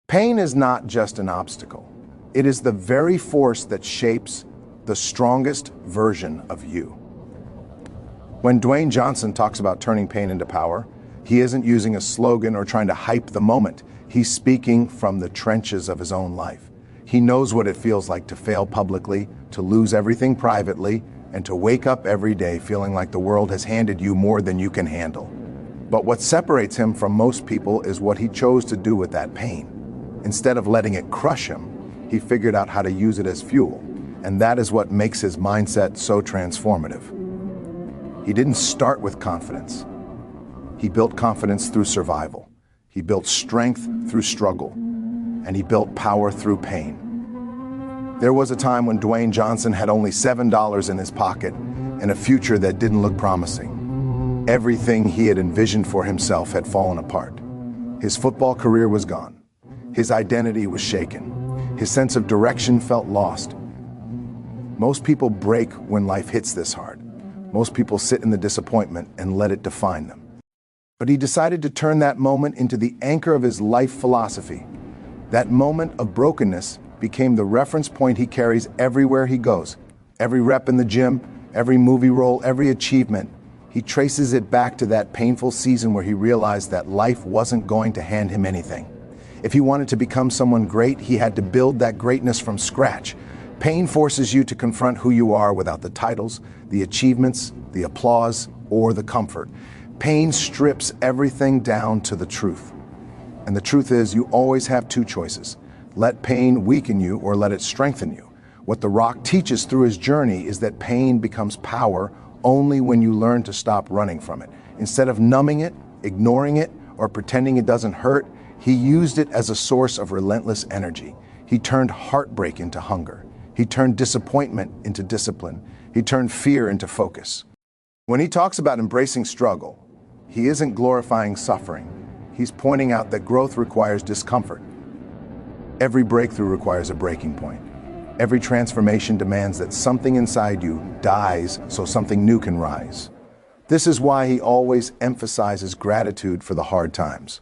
Pain is not just an obstacle. It is the very force that shapes the strongest version of you. When Dwayne Johnson talks about turning pain into power, he isn't using a slogan or trying to hype the moment. He's speaking from the trenches of his own life. He knows what it feels like to fail publicly, to lose everything privately, and to wake up every day feeling like the world has handed you more than you can handle. But what separates him from most people is what he chose to do with that pain. Instead of letting it crush him, he figured out how to use it as fuel, and that is what makes his mindset so transformative. He didn't start with confidence. He built confidence through survival. He built strength through struggle, and he built power through pain. There was a time when Dwayne Johnson had only $7 in his pocket and a future that didn't look promising. Everything he had envisioned for himself had fallen apart. His football career was gone. His identity was shaken. His sense of direction felt lost. Most people break when life hits this hard. Most people sit in the disappointment and let it define them. But he decided to turn that moment into the anchor of his life philosophy. That moment of brokenness became the reference point he carries everywhere he goes. Every rep in the gym, every movie role, every achievement, he traces it back to that painful season where he realized that life wasn't going to hand him anything. If he wanted to become someone great, he had to build that greatness from scratch. Pain forces you to confront who you are without the titles, the achievements, the applause, or the comfort. Pain strips everything down to the truth. And the truth is, you always have two choices. Let pain weaken you or let it strengthen you. What The Rock teaches through his journey is that pain becomes power only when you learn to stop running from it. Instead of numbing it, ignoring it, or pretending it doesn't hurt, he used it as a source of relentless energy. He turned heartbreak into hunger. He turned disappointment into discipline. He turned fear into focus. When he talks about embracing struggle, he isn't glorifying suffering. He's pointing out that growth requires discomfort. Every breakthrough requires a breaking point. Every transformation demands that something inside you dies so something new can rise. This is why he always emphasizes gratitude for the hard times.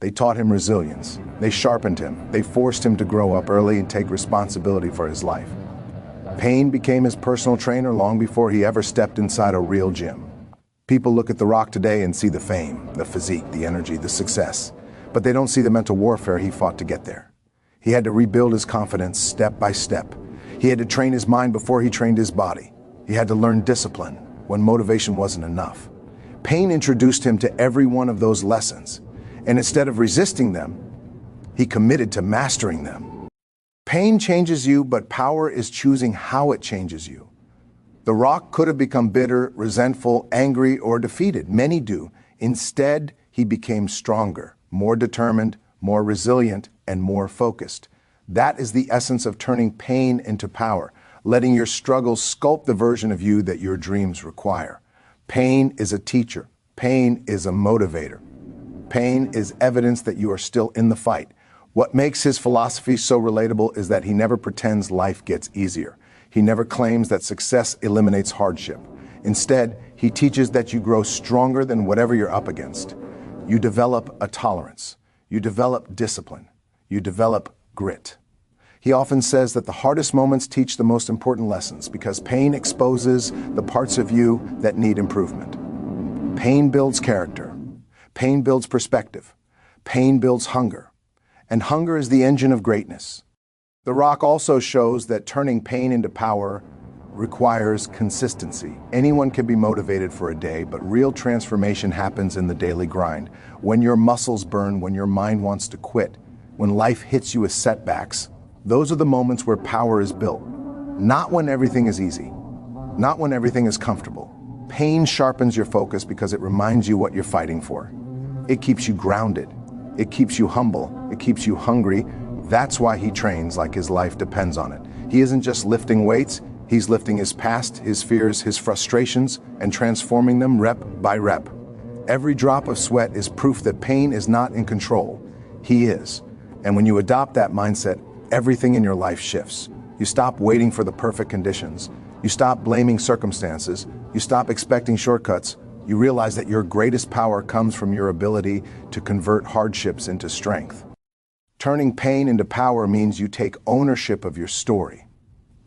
They taught him resilience. They sharpened him. They forced him to grow up early and take responsibility for his life. Pain became his personal trainer long before he ever stepped inside a real gym. People look at The Rock today and see the fame, the physique, the energy, the success, but they don't see the mental warfare he fought to get there. He had to rebuild his confidence step by step. He had to train his mind before he trained his body. He had to learn discipline when motivation wasn't enough. Pain introduced him to every one of those lessons. And instead of resisting them, he committed to mastering them. Pain changes you, but power is choosing how it changes you. The Rock could have become bitter, resentful, angry, or defeated. Many do. Instead, he became stronger, more determined, more resilient, and more focused. That is the essence of turning pain into power, letting your struggles sculpt the version of you that your dreams require. Pain is a teacher. Pain is a motivator. Pain is evidence that you are still in the fight. What makes his philosophy so relatable is that he never pretends life gets easier. He never claims that success eliminates hardship. Instead, he teaches that you grow stronger than whatever you're up against. You develop a tolerance. You develop discipline. You develop grit. He often says that the hardest moments teach the most important lessons because pain exposes the parts of you that need improvement. Pain builds character. Pain builds perspective. Pain builds hunger. And hunger is the engine of greatness. The Rock also shows that turning pain into power requires consistency. Anyone can be motivated for a day, but real transformation happens in the daily grind. When your muscles burn, when your mind wants to quit, when life hits you with setbacks, those are the moments where power is built. Not when everything is easy. Not when everything is comfortable. Pain sharpens your focus because it reminds you what you're fighting for. It keeps you grounded. It keeps you humble. It keeps you hungry. That's why he trains like his life depends on it. He isn't just lifting weights. He's lifting his past, his fears, his frustrations, and transforming them rep by rep. Every drop of sweat is proof that pain is not in control. He is. And when you adopt that mindset, everything in your life shifts. You stop waiting for the perfect conditions. You stop blaming circumstances. You stop expecting shortcuts. You realize that your greatest power comes from your ability to convert hardships into strength. Turning pain into power means you take ownership of your story.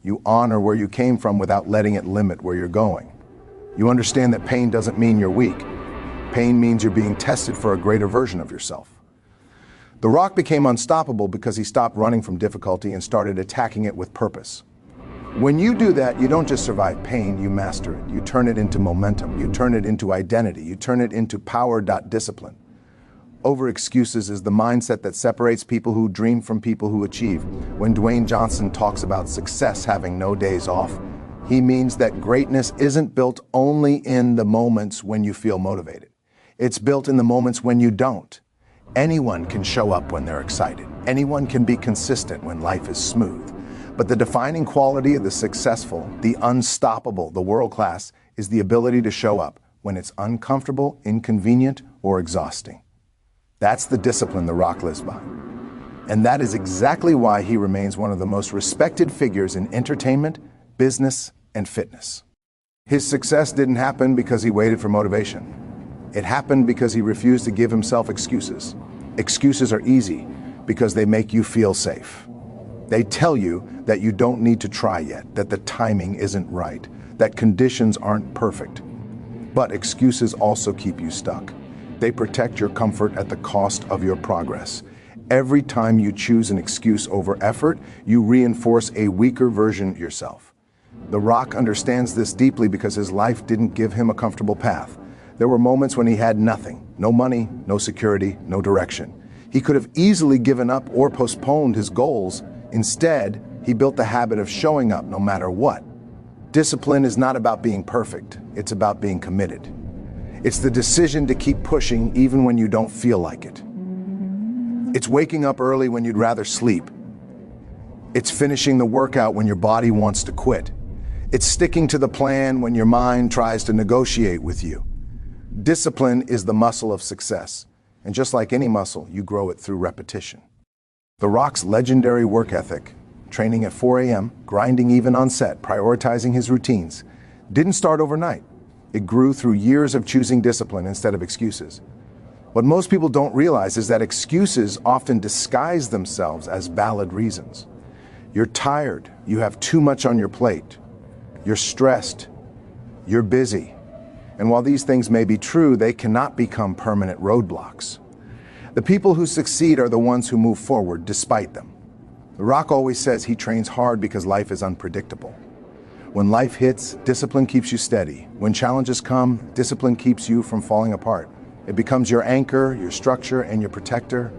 You honor where you came from without letting it limit where you're going. You understand that pain doesn't mean you're weak. Pain means you're being tested for a greater version of yourself. The Rock became unstoppable because he stopped running from difficulty and started attacking it with purpose. When you do that, you don't just survive pain, you master it. You turn it into momentum. You turn it into identity. You turn it into power.discipline. Over excuses is the mindset that separates people who dream from people who achieve. When Dwayne Johnson talks about success having no days off, he means that greatness isn't built only in the moments when you feel motivated. It's built in the moments when you don't. Anyone can show up when they're excited. Anyone can be consistent when life is smooth. But the defining quality of the successful, the unstoppable, the world-class, is the ability to show up when it's uncomfortable, inconvenient, or exhausting. That's the discipline the Rock lives by. And that is exactly why he remains one of the most respected figures in entertainment, business, and fitness. His success didn't happen because he waited for motivation. It happened because he refused to give himself excuses. Excuses are easy because they make you feel safe. They tell you that you don't need to try yet, that the timing isn't right, that conditions aren't perfect. But excuses also keep you stuck. They protect your comfort at the cost of your progress. Every time you choose an excuse over effort, you reinforce a weaker version of yourself. The Rock understands this deeply because his life didn't give him a comfortable path. There were moments when he had nothing, no money, no security, no direction. He could have easily given up or postponed his goals. Instead, he built the habit of showing up no matter what. Discipline is not about being perfect, it's about being committed. It's the decision to keep pushing even when you don't feel like it. It's waking up early when you'd rather sleep. It's finishing the workout when your body wants to quit. It's sticking to the plan when your mind tries to negotiate with you. Discipline is the muscle of success, and just like any muscle, you grow it through repetition. The Rock's legendary work ethic, training at 4 a.m., grinding even on set, prioritizing his routines, didn't start overnight. It grew through years of choosing discipline instead of excuses. What most people don't realize is that excuses often disguise themselves as valid reasons. You're tired, you have too much on your plate, you're stressed, you're busy. And while these things may be true, they cannot become permanent roadblocks. The people who succeed are the ones who move forward despite them. The Rock always says he trains hard because life is unpredictable. When life hits, discipline keeps you steady. When challenges come, discipline keeps you from falling apart. It becomes your anchor, your structure, and your protector.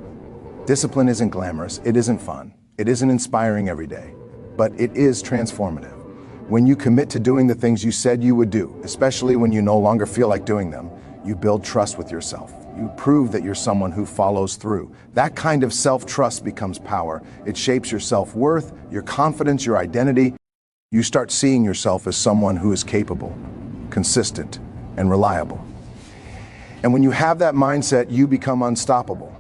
Discipline isn't glamorous, it isn't fun, it isn't inspiring every day, but it is transformative. When you commit to doing the things you said you would do, especially when you no longer feel like doing them, you build trust with yourself. You prove that you're someone who follows through. That kind of self-trust becomes power. It shapes your self-worth, your confidence, your identity. You start seeing yourself as someone who is capable, consistent, and reliable. And when you have that mindset, you become unstoppable.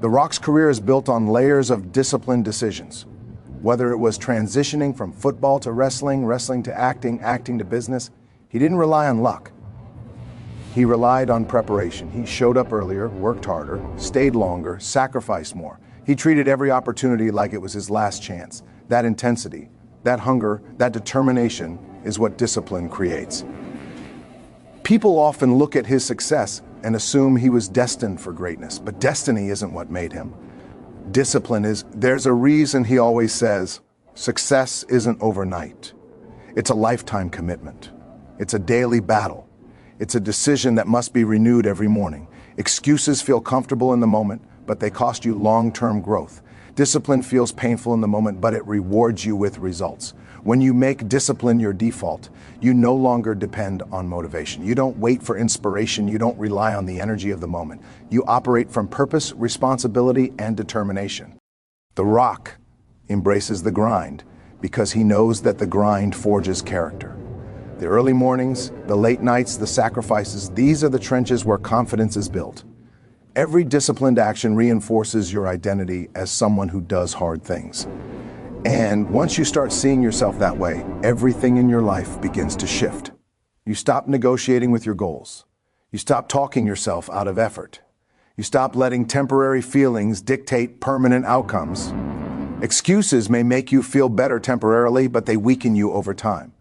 The Rock's career is built on layers of disciplined decisions. Whether it was transitioning from football to wrestling, wrestling to acting, acting to business, he didn't rely on luck. He relied on preparation. He showed up earlier, worked harder, stayed longer, sacrificed more. He treated every opportunity like it was his last chance. That intensity, that hunger, that determination is what discipline creates. People often look at his success and assume he was destined for greatness, but destiny isn't what made him. Discipline is. There's a reason he always says, success isn't overnight. It's a lifetime commitment. It's a daily battle. It's a decision that must be renewed every morning. Excuses feel comfortable in the moment, but they cost you long-term growth. Discipline feels painful in the moment, but it rewards you with results. When you make discipline your default, you no longer depend on motivation. You don't wait for inspiration. You don't rely on the energy of the moment. You operate from purpose, responsibility, and determination. The Rock embraces the grind because he knows that the grind forges character. The early mornings, the late nights, the sacrifices, these are the trenches where confidence is built. Every disciplined action reinforces your identity as someone who does hard things. And once you start seeing yourself that way, everything in your life begins to shift. You stop negotiating with your goals. You stop talking yourself out of effort. You stop letting temporary feelings dictate permanent outcomes. Excuses may make you feel better temporarily, but they weaken you over time.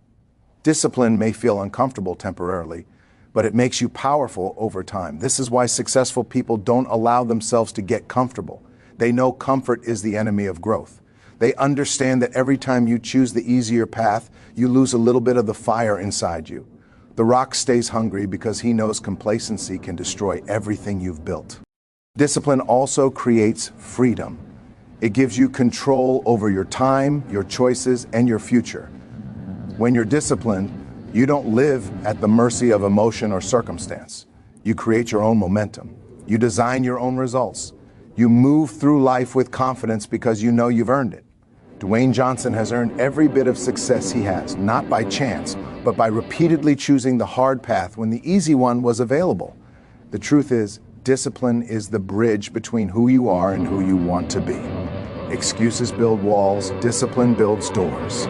Discipline may feel uncomfortable temporarily, but it makes you powerful over time. This is why successful people don't allow themselves to get comfortable. They know comfort is the enemy of growth. They understand that every time you choose the easier path, you lose a little bit of the fire inside you. The rock stays hungry because he knows complacency can destroy everything you've built. Discipline also creates freedom. It gives you control over your time, your choices, and your future. When you're disciplined, you don't live at the mercy of emotion or circumstance. You create your own momentum. You design your own results. You move through life with confidence because you know you've earned it. Dwayne Johnson has earned every bit of success he has, not by chance, but by repeatedly choosing the hard path when the easy one was available. The truth is, discipline is the bridge between who you are and who you want to be. Excuses build walls, discipline builds doors.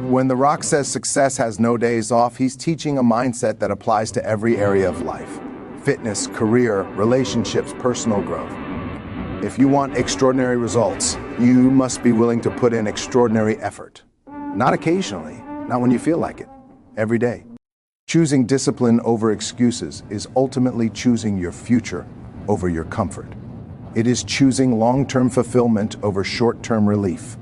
When The Rock says success has no days off, he's teaching a mindset that applies to every area of life. Fitness, career, relationships, personal growth. If you want extraordinary results, you must be willing to put in extraordinary effort. Not occasionally, not when you feel like it, every day. Choosing discipline over excuses is ultimately choosing your future over your comfort. It is choosing long-term fulfillment over short-term relief.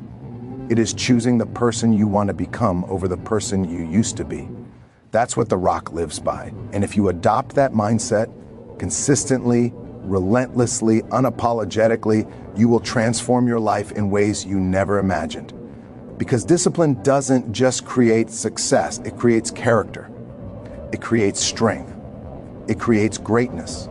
It is choosing the person you want to become over the person you used to be. That's what The Rock lives by. And if you adopt that mindset consistently, relentlessly, unapologetically, you will transform your life in ways you never imagined. Because discipline doesn't just create success, it creates character. It creates strength. It creates greatness.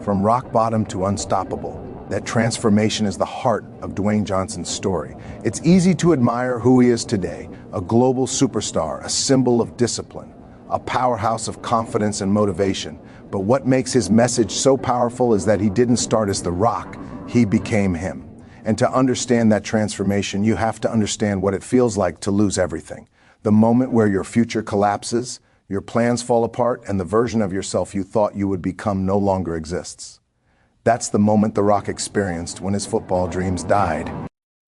From rock bottom to unstoppable, that transformation is the heart of Dwayne Johnson's story. It's easy to admire who he is today, a global superstar, a symbol of discipline, a powerhouse of confidence and motivation. But what makes his message so powerful is that he didn't start as The Rock, he became him. And to understand that transformation, you have to understand what it feels like to lose everything. The moment where your future collapses, your plans fall apart, and the version of yourself you thought you would become no longer exists. That's the moment The Rock experienced when his football dreams died.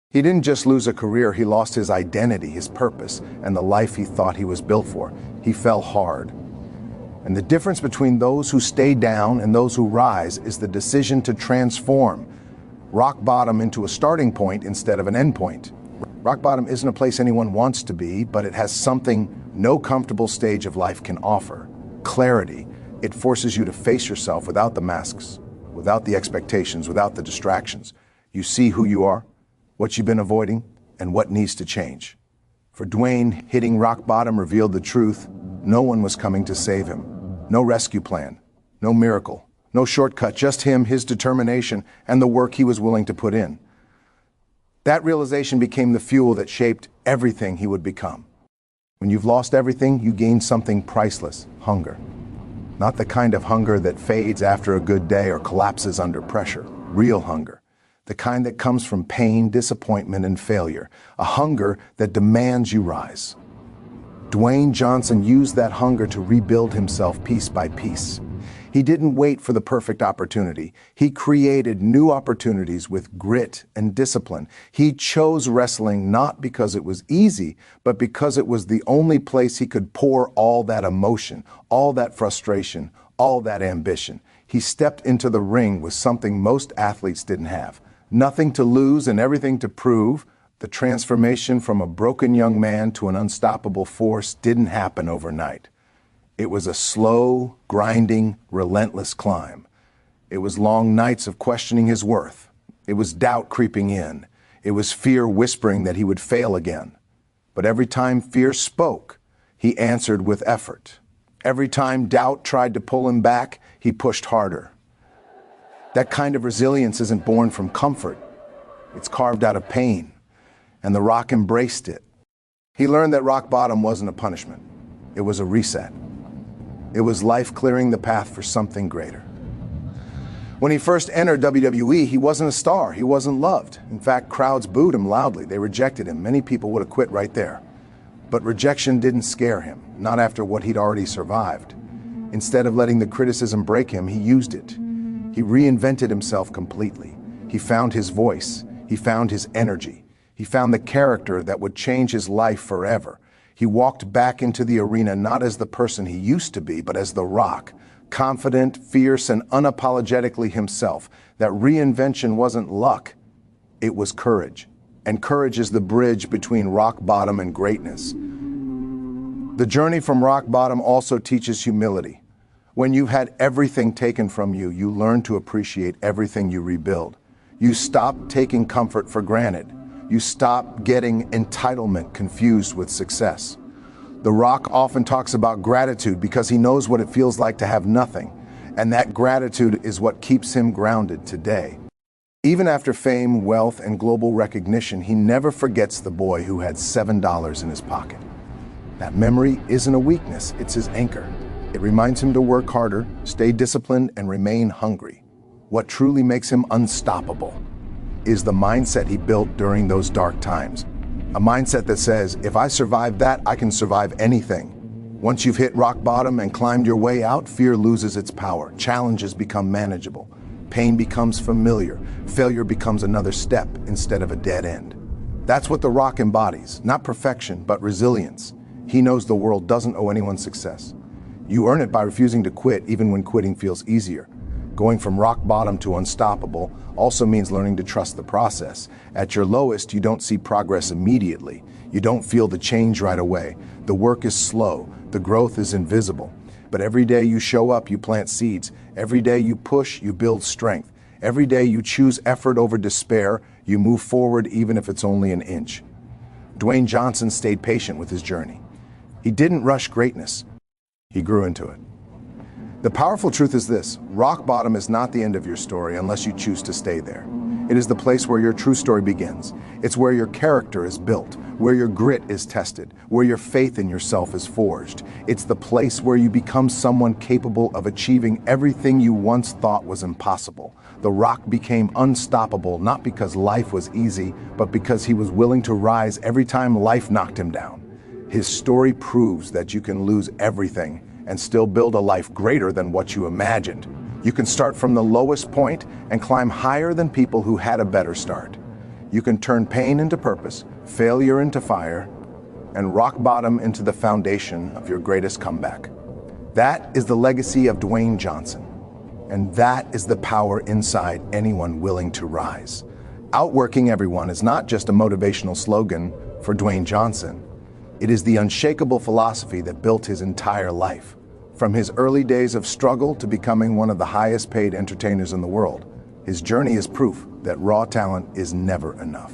He didn't just lose a career, he lost his identity, his purpose, and the life he thought he was built for. He fell hard. And the difference between those who stay down and those who rise is the decision to transform rock bottom into a starting point instead of an end point. Rock bottom isn't a place anyone wants to be, but it has something no comfortable stage of life can offer: clarity. It forces you to face yourself without the masks, without the expectations, without the distractions. You see who you are, what you've been avoiding, and what needs to change. For Dwayne, hitting rock bottom revealed the truth. No one was coming to save him. No rescue plan, no miracle, no shortcut, just him, his determination, and the work he was willing to put in. That realization became the fuel that shaped everything he would become. When you've lost everything, you gain something priceless: hunger. Not the kind of hunger that fades after a good day or collapses under pressure. Real hunger. The kind that comes from pain, disappointment, and failure. A hunger that demands you rise. Dwayne Johnson used that hunger to rebuild himself piece by piece. He didn't wait for the perfect opportunity. He created new opportunities with grit and discipline. He chose wrestling not because it was easy, but because it was the only place he could pour all that emotion, all that frustration, all that ambition. He stepped into the ring with something most athletes didn't have. Nothing to lose and everything to prove. The transformation from a broken young man to an unstoppable force didn't happen overnight. It was a slow, grinding, relentless climb. It was long nights of questioning his worth. It was doubt creeping in. It was fear whispering that he would fail again. But every time fear spoke, he answered with effort. Every time doubt tried to pull him back, he pushed harder. That kind of resilience isn't born from comfort. It's carved out of pain. And The Rock embraced it. He learned that rock bottom wasn't a punishment. It was a reset. It was life clearing the path for something greater. When he first entered WWE, he wasn't a star. He wasn't loved. In fact, crowds booed him loudly. They rejected him. Many people would have quit right there. But rejection didn't scare him, not after what he'd already survived. Instead of letting the criticism break him, he used it. He reinvented himself completely. He found his voice. He found his energy. He found the character that would change his life forever. He walked back into the arena not as the person he used to be, but as The Rock, confident, fierce, and unapologetically himself. That reinvention wasn't luck, it was courage. And courage is the bridge between rock bottom and greatness. The journey from rock bottom also teaches humility. When you've had everything taken from you, you learn to appreciate everything you rebuild. You stop taking comfort for granted. You stop getting entitlement confused with success. The Rock often talks about gratitude because he knows what it feels like to have nothing, and that gratitude is what keeps him grounded today. Even after fame, wealth, and global recognition, he never forgets the boy who had $7 in his pocket. That memory isn't a weakness, it's his anchor. It reminds him to work harder, stay disciplined, and remain hungry. What truly makes him unstoppable is the mindset he built during those dark times. A mindset that says, if I survive that, I can survive anything. Once you've hit rock bottom and climbed your way out, fear loses its power. Challenges become manageable. Pain becomes familiar. Failure becomes another step instead of a dead end. That's what The Rock embodies, not perfection, but resilience. He knows the world doesn't owe anyone success. You earn it by refusing to quit even when quitting feels easier. Going from rock bottom to unstoppable also means learning to trust the process. At your lowest, you don't see progress immediately. You don't feel the change right away. The work is slow. The growth is invisible. But every day you show up, you plant seeds. Every day you push, you build strength. Every day you choose effort over despair, you move forward even if it's only an inch. Dwayne Johnson stayed patient with his journey. He didn't rush greatness. He grew into it. The powerful truth is this: rock bottom is not the end of your story unless you choose to stay there. It is the place where your true story begins. It's where your character is built, where your grit is tested, where your faith in yourself is forged. It's the place where you become someone capable of achieving everything you once thought was impossible. The Rock became unstoppable not because life was easy, but because he was willing to rise every time life knocked him down. His story proves that you can lose everything and still build a life greater than what you imagined. You can start from the lowest point and climb higher than people who had a better start. You can turn pain into purpose, failure into fire, and rock bottom into the foundation of your greatest comeback. That is the legacy of Dwayne Johnson, and that is the power inside anyone willing to rise. Outworking everyone is not just a motivational slogan for Dwayne Johnson. It is the unshakable philosophy that built his entire life. From his early days of struggle to becoming one of the highest paid entertainers in the world, his journey is proof that raw talent is never enough.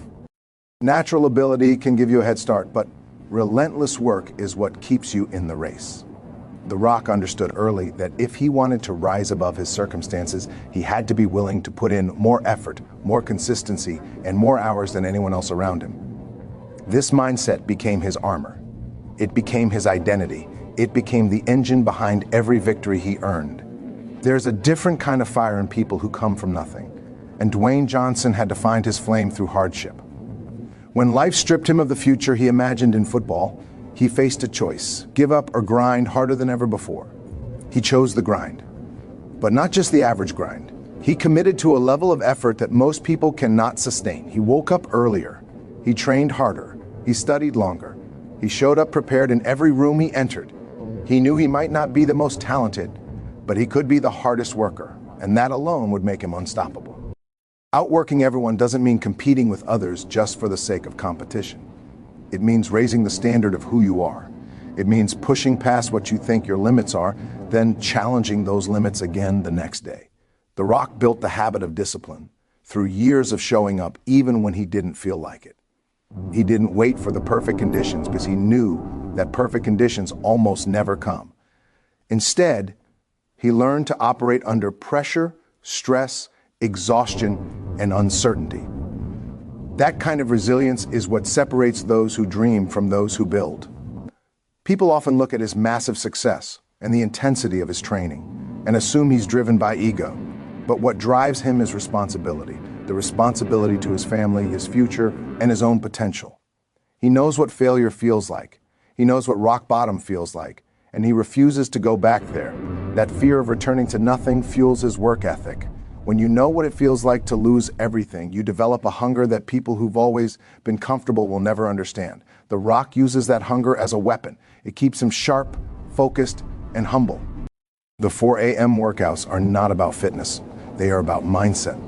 Natural ability can give you a head start, but relentless work is what keeps you in the race. The Rock understood early that if he wanted to rise above his circumstances, he had to be willing to put in more effort, more consistency, and more hours than anyone else around him. This mindset became his armor. It became his identity. It became the engine behind every victory he earned. There's a different kind of fire in people who come from nothing, and Dwayne Johnson had to find his flame through hardship. When life stripped him of the future he imagined in football, he faced a choice: give up or grind harder than ever before. He chose the grind, but not just the average grind. He committed to a level of effort that most people cannot sustain. He woke up earlier. He trained harder. He studied longer. He showed up prepared in every room he entered. He knew he might not be the most talented, but he could be the hardest worker, and that alone would make him unstoppable. Outworking everyone doesn't mean competing with others just for the sake of competition. It means raising the standard of who you are. It means pushing past what you think your limits are, then challenging those limits again the next day. The Rock built the habit of discipline through years of showing up even when he didn't feel like it. He didn't wait for the perfect conditions because he knew that perfect conditions almost never come. Instead, he learned to operate under pressure, stress, exhaustion, and uncertainty. That kind of resilience is what separates those who dream from those who build. People often look at his massive success and the intensity of his training and assume he's driven by ego. But what drives him is responsibility. The responsibility to his family, his future, and his own potential. He knows what failure feels like. He knows what rock bottom feels like, and he refuses to go back there. That fear of returning to nothing fuels his work ethic. When you know what it feels like to lose everything, you develop a hunger that people who've always been comfortable will never understand. The Rock uses that hunger as a weapon. It keeps him sharp, focused, and humble. The 4 a.m. workouts are not about fitness. They are about mindset.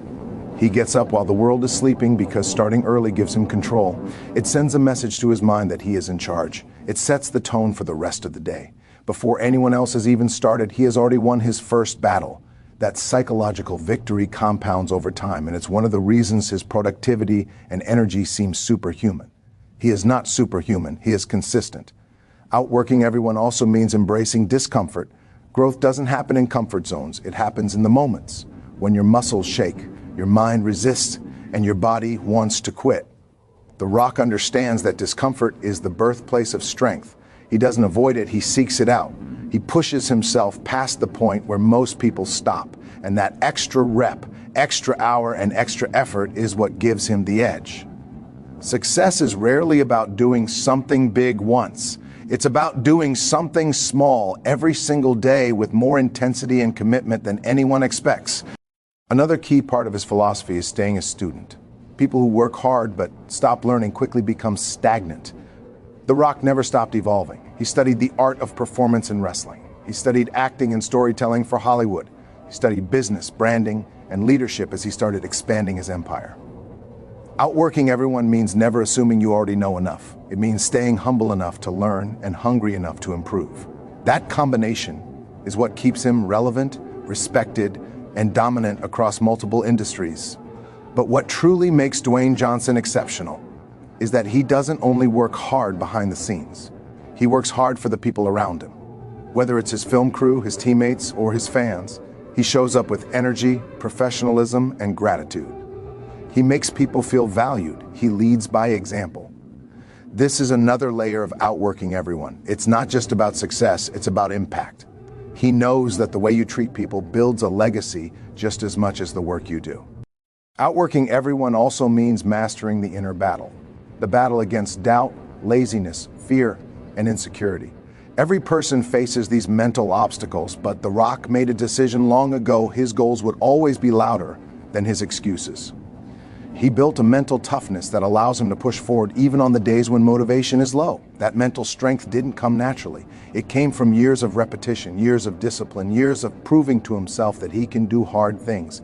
He gets up while the world is sleeping because starting early gives him control. It sends a message to his mind that he is in charge. It sets the tone for the rest of the day. Before anyone else has even started, he has already won his first battle. That psychological victory compounds over time, and it's one of the reasons his productivity and energy seem superhuman. He is not superhuman, he is consistent. Outworking everyone also means embracing discomfort. Growth doesn't happen in comfort zones, it happens in the moments when your muscles shake, your mind resists, and your body wants to quit. The Rock understands that discomfort is the birthplace of strength. He doesn't avoid it, he seeks it out. He pushes himself past the point where most people stop, and that extra rep, extra hour, and extra effort is what gives him the edge. Success is rarely about doing something big once. It's about doing something small every single day with more intensity and commitment than anyone expects. Another key part of his philosophy is staying a student. People who work hard but stop learning quickly become stagnant. The Rock never stopped evolving. He studied the art of performance in wrestling. He studied acting and storytelling for Hollywood. He studied business, branding, and leadership as he started expanding his empire. Outworking everyone means never assuming you already know enough. It means staying humble enough to learn and hungry enough to improve. That combination is what keeps him relevant, respected, and dominant across multiple industries. But what truly makes Dwayne Johnson exceptional is that he doesn't only work hard behind the scenes. He works hard for the people around him. Whether it's his film crew, his teammates, or his fans, he shows up with energy, professionalism, and gratitude. He makes people feel valued. He leads by example. This is another layer of outworking everyone. It's not just about success, it's about impact. He knows that the way you treat people builds a legacy just as much as the work you do. Outworking everyone also means mastering the inner battle. The battle against doubt, laziness, fear, and insecurity. Every person faces these mental obstacles, but The Rock made a decision long ago his goals would always be louder than his excuses. He built a mental toughness that allows him to push forward even on the days when motivation is low. That mental strength didn't come naturally. It came from years of repetition, years of discipline, years of proving to himself that he can do hard things.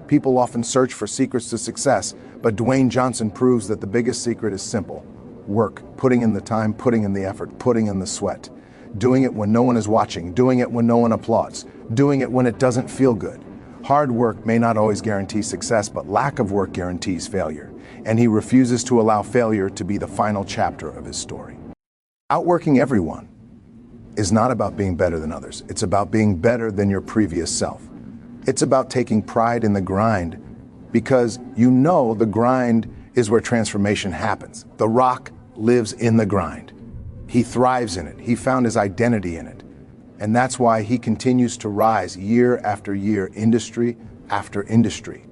People often search for secrets to success, but Dwayne Johnson proves that the biggest secret is simple. Work, putting in the time, putting in the effort, putting in the sweat. Doing it when no one is watching, doing it when no one applauds, doing it when it doesn't feel good. Hard work may not always guarantee success, but lack of work guarantees failure. And he refuses to allow failure to be the final chapter of his story. Outworking everyone is not about being better than others. It's about being better than your previous self. It's about taking pride in the grind because you know the grind is where transformation happens. The Rock lives in the grind. He thrives in it. He found his identity in it. And that's why he continues to rise year after year, industry after industry.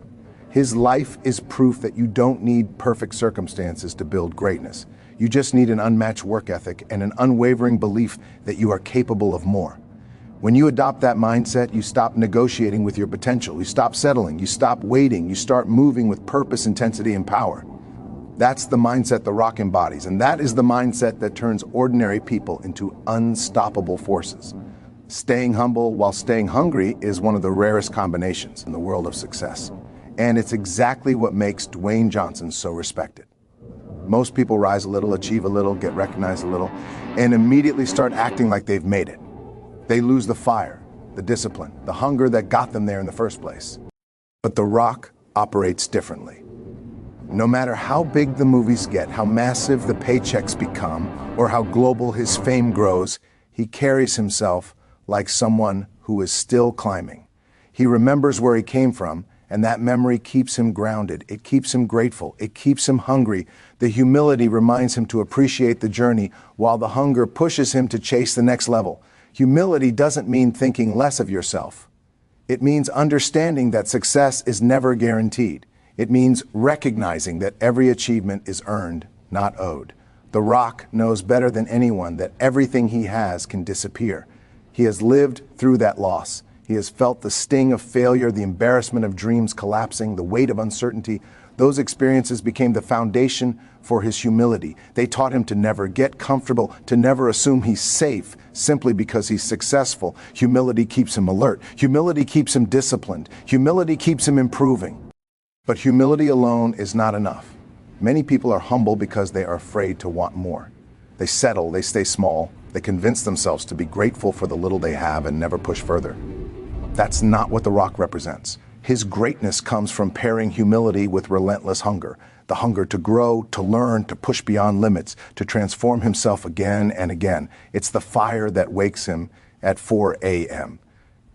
His life is proof that you don't need perfect circumstances to build greatness. You just need an unmatched work ethic and an unwavering belief that you are capable of more. When you adopt that mindset, you stop negotiating with your potential. You stop settling. You stop waiting. You start moving with purpose, intensity, and power. That's the mindset The Rock embodies, and that is the mindset that turns ordinary people into unstoppable forces. Staying humble while staying hungry is one of the rarest combinations in the world of success. And it's exactly what makes Dwayne Johnson so respected. Most people rise a little, achieve a little, get recognized a little, and immediately start acting like they've made it. They lose the fire, the discipline, the hunger that got them there in the first place. But The Rock operates differently. No matter how big the movies get, how massive the paychecks become, or how global his fame grows, he carries himself like someone who is still climbing. He remembers where he came from, and that memory keeps him grounded. It keeps him grateful. It keeps him hungry. The humility reminds him to appreciate the journey, while the hunger pushes him to chase the next level. Humility doesn't mean thinking less of yourself. It means understanding that success is never guaranteed. It means recognizing that every achievement is earned, not owed. The Rock knows better than anyone that everything he has can disappear. He has lived through that loss. He has felt the sting of failure, the embarrassment of dreams collapsing, the weight of uncertainty. Those experiences became the foundation for his humility. They taught him to never get comfortable, to never assume he's safe simply because he's successful. Humility keeps him alert. Humility keeps him disciplined. Humility keeps him improving. But humility alone is not enough. Many people are humble because they are afraid to want more. They settle, they stay small, they convince themselves to be grateful for the little they have and never push further. That's not what the Rock represents. His greatness comes from pairing humility with relentless hunger, the hunger to grow, to learn, to push beyond limits, to transform himself again and again. It's the fire that wakes him at 4 a.m.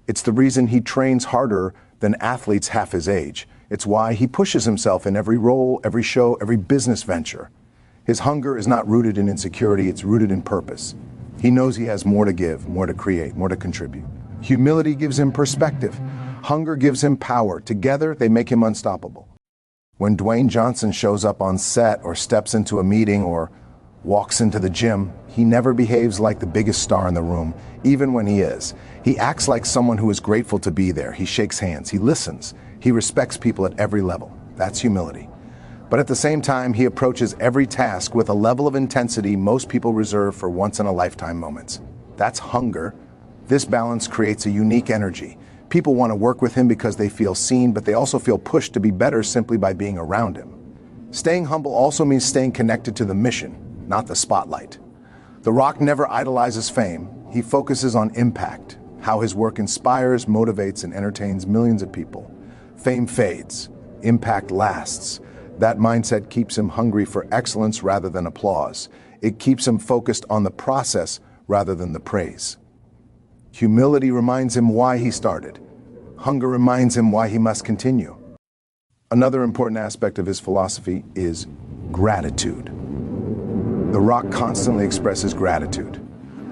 It's the reason he trains harder than athletes half his age. It's why he pushes himself in every role, every show, every business venture. His hunger is not rooted in insecurity, it's rooted in purpose. He knows he has more to give, more to create, more to contribute. Humility gives him perspective. Hunger gives him power. Together, they make him unstoppable. When Dwayne Johnson shows up on set or steps into a meeting or walks into the gym, he never behaves like the biggest star in the room, even when he is. He acts like someone who is grateful to be there. He shakes hands. He listens. He respects people at every level. That's humility. But at the same time, he approaches every task with a level of intensity most people reserve for once-in-a-lifetime moments. That's hunger. This balance creates a unique energy. People want to work with him because they feel seen, but they also feel pushed to be better simply by being around him. Staying humble also means staying connected to the mission, not the spotlight. The Rock never idolizes fame. He focuses on impact, how his work inspires, motivates, and entertains millions of people. Fame fades. Impact lasts. That mindset keeps him hungry for excellence rather than applause. It keeps him focused on the process rather than the praise. Humility reminds him why he started. Hunger reminds him why he must continue. Another important aspect of his philosophy is gratitude. The Rock constantly expresses gratitude,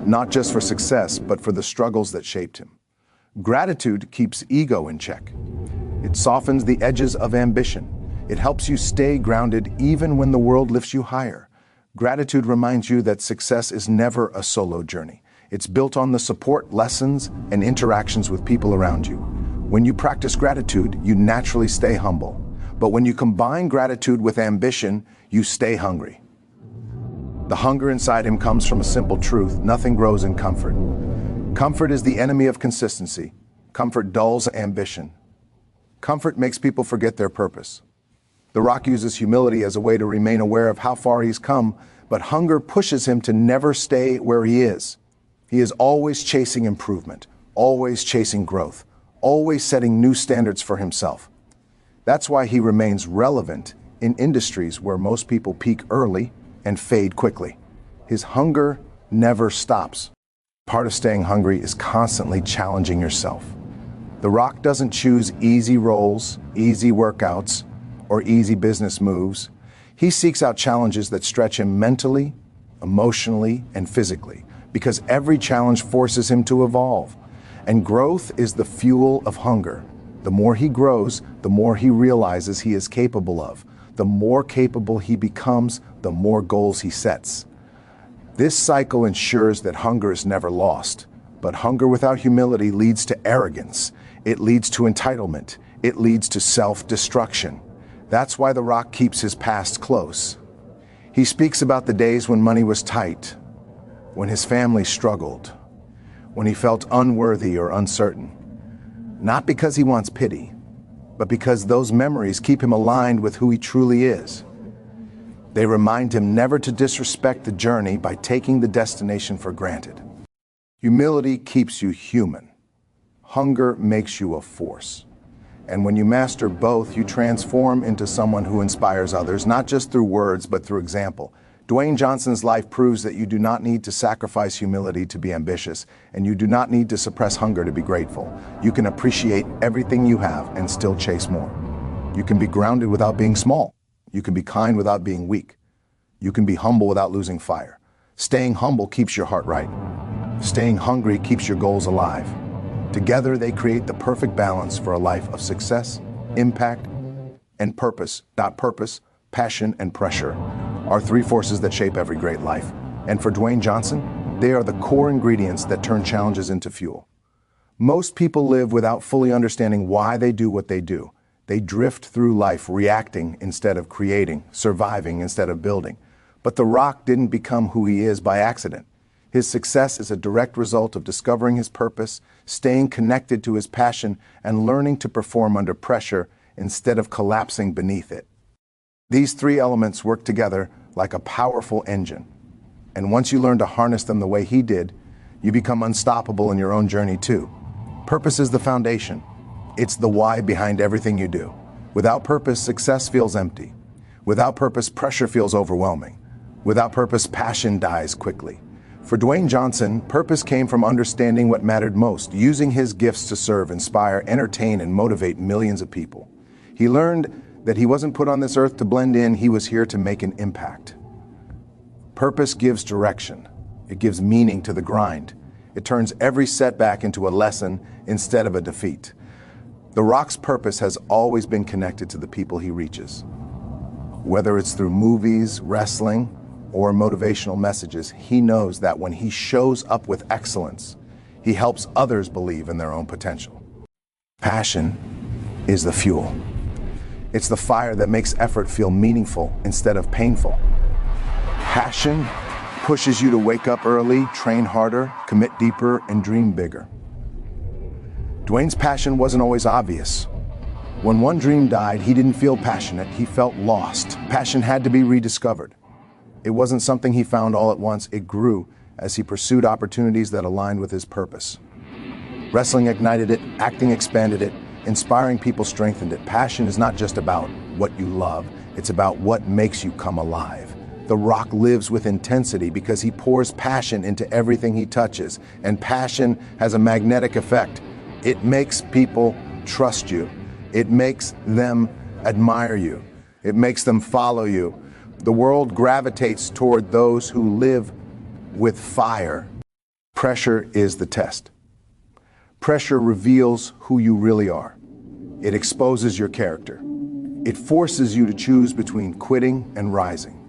not just for success, but for the struggles that shaped him. Gratitude keeps ego in check. It softens the edges of ambition. It helps you stay grounded even when the world lifts you higher. Gratitude reminds you that success is never a solo journey. It's built on the support, lessons, and interactions with people around you. When you practice gratitude, you naturally stay humble. But when you combine gratitude with ambition, you stay hungry. The hunger inside him comes from a simple truth: nothing grows in comfort. Comfort is the enemy of consistency. Comfort dulls ambition. Comfort makes people forget their purpose. The Rock uses humility as a way to remain aware of how far he's come, but hunger pushes him to never stay where he is. He is always chasing improvement, always chasing growth, always setting new standards for himself. That's why he remains relevant in industries where most people peak early and fade quickly. His hunger never stops. Part of staying hungry is constantly challenging yourself. The Rock doesn't choose easy roles, easy workouts, or easy business moves. He seeks out challenges that stretch him mentally, emotionally, and physically, because every challenge forces him to evolve. And growth is the fuel of hunger. The more he grows, the more he realizes he is capable of. The more capable he becomes, the more goals he sets. This cycle ensures that hunger is never lost. But hunger without humility leads to arrogance. It leads to entitlement. It leads to self-destruction. That's why The Rock keeps his past close. He speaks about the days when money was tight, when his family struggled, when he felt unworthy or uncertain. Not because he wants pity, but because those memories keep him aligned with who he truly is. They remind him never to disrespect the journey by taking the destination for granted. Humility keeps you human. Hunger makes you a force. And when you master both, you transform into someone who inspires others, not just through words, but through example. Dwayne Johnson's life proves that you do not need to sacrifice humility to be ambitious, and you do not need to suppress hunger to be grateful. You can appreciate everything you have and still chase more. You can be grounded without being small. You can be kind without being weak. You can be humble without losing fire. Staying humble keeps your heart right. Staying hungry keeps your goals alive. Together, they create the perfect balance for a life of success, impact, and purpose. Purpose, passion, and pressure are three forces that shape every great life. And for Dwayne Johnson, they are the core ingredients that turn challenges into fuel. Most people live without fully understanding why they do what they do. They drift through life reacting instead of creating, surviving instead of building. But The Rock didn't become who he is by accident. His success is a direct result of discovering his purpose, staying connected to his passion, and learning to perform under pressure instead of collapsing beneath it. These three elements work together like a powerful engine. And once you learn to harness them the way he did, you become unstoppable in your own journey too. Purpose is the foundation. It's the why behind everything you do. Without purpose, success feels empty. Without purpose, pressure feels overwhelming. Without purpose, passion dies quickly. For Dwayne Johnson, purpose came from understanding what mattered most, using his gifts to serve, inspire, entertain, and motivate millions of people. He learned that he wasn't put on this earth to blend in, he was here to make an impact. Purpose gives direction. It gives meaning to the grind. It turns every setback into a lesson instead of a defeat. The Rock's purpose has always been connected to the people he reaches. Whether it's through movies, wrestling, or motivational messages, he knows that when he shows up with excellence, he helps others believe in their own potential. Passion is the fuel. It's the fire that makes effort feel meaningful instead of painful. Passion pushes you to wake up early, train harder, commit deeper, and dream bigger. Dwayne's passion wasn't always obvious. When one dream died, he didn't feel passionate, he felt lost. Passion had to be rediscovered. It wasn't something he found all at once, it grew as he pursued opportunities that aligned with his purpose. Wrestling ignited it, acting expanded it, inspiring people strengthened it. Passion is not just about what you love, it's about what makes you come alive. The Rock lives with intensity because he pours passion into everything he touches, and passion has a magnetic effect. It makes people trust you. It makes them admire you. It makes them follow you. The world gravitates toward those who live with fire. Pressure is the test. Pressure reveals who you really are. It exposes your character. It forces you to choose between quitting and rising.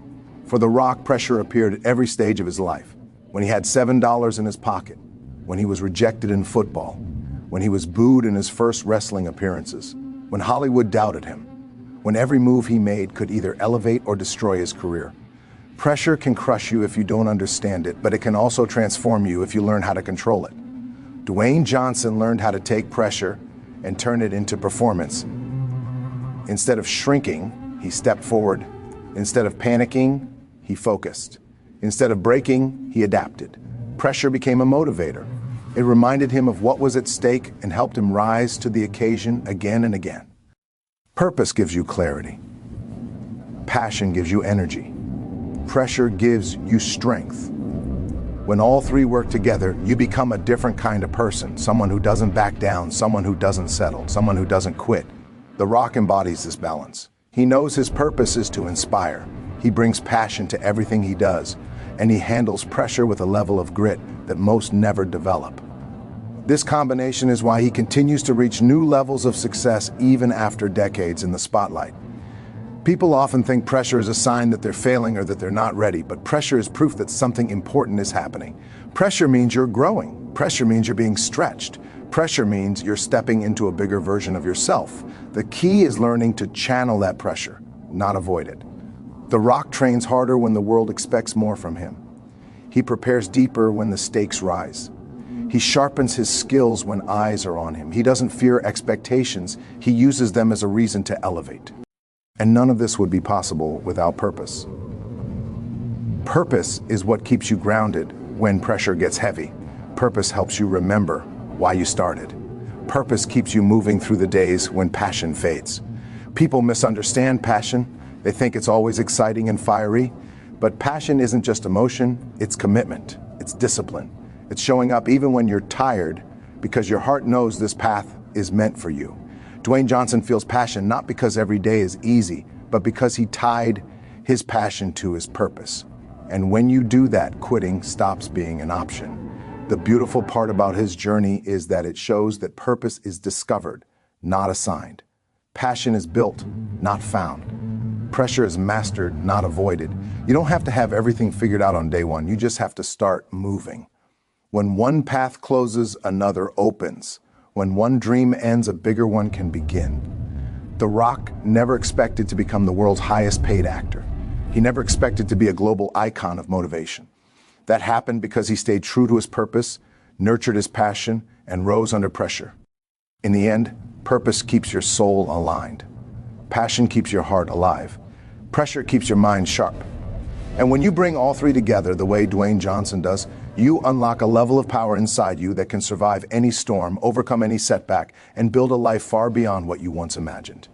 For The Rock, pressure appeared at every stage of his life. When he had $7 in his pocket, when he was rejected in football, when he was booed in his first wrestling appearances, when Hollywood doubted him, when every move he made could either elevate or destroy his career. Pressure can crush you if you don't understand it, but it can also transform you if you learn how to control it. Dwayne Johnson learned how to take pressure and turn it into performance. Instead of shrinking, he stepped forward. Instead of panicking, he focused. Instead of breaking, he adapted. Pressure became a motivator. It reminded him of what was at stake and helped him rise to the occasion again and again. Purpose gives you clarity. Passion gives you energy. Pressure gives you strength. When all three work together, you become a different kind of person, someone who doesn't back down, someone who doesn't settle, someone who doesn't quit. The Rock embodies this balance. He knows his purpose is to inspire. He brings passion to everything he does, and he handles pressure with a level of grit that most never develop. This combination is why he continues to reach new levels of success even after decades in the spotlight. People often think pressure is a sign that they're failing or that they're not ready, but pressure is proof that something important is happening. Pressure means you're growing. Pressure means you're being stretched. Pressure means you're stepping into a bigger version of yourself. The key is learning to channel that pressure, not avoid it. The Rock trains harder when the world expects more from him. He prepares deeper when the stakes rise. He sharpens his skills when eyes are on him. He doesn't fear expectations. He uses them as a reason to elevate. And none of this would be possible without purpose. Purpose is what keeps you grounded when pressure gets heavy. Purpose helps you remember why you started. Purpose keeps you moving through the days when passion fades. People misunderstand passion. They think it's always exciting and fiery. But passion isn't just emotion, it's commitment, it's discipline. It's showing up even when you're tired because your heart knows this path is meant for you. Dwayne Johnson feels passion not because every day is easy, but because he tied his passion to his purpose. And when you do that, quitting stops being an option. The beautiful part about his journey is that it shows that purpose is discovered, not assigned. Passion is built, not found. Pressure is mastered, not avoided. You don't have to have everything figured out on day one. You just have to start moving. When one path closes, another opens. When one dream ends, a bigger one can begin. The Rock never expected to become the world's highest paid actor. He never expected to be a global icon of motivation. That happened because he stayed true to his purpose, nurtured his passion, and rose under pressure. In the end, purpose keeps your soul aligned. Passion keeps your heart alive. Pressure keeps your mind sharp. And when you bring all three together the way Dwayne Johnson does, you unlock a level of power inside you that can survive any storm, overcome any setback, and build a life far beyond what you once imagined.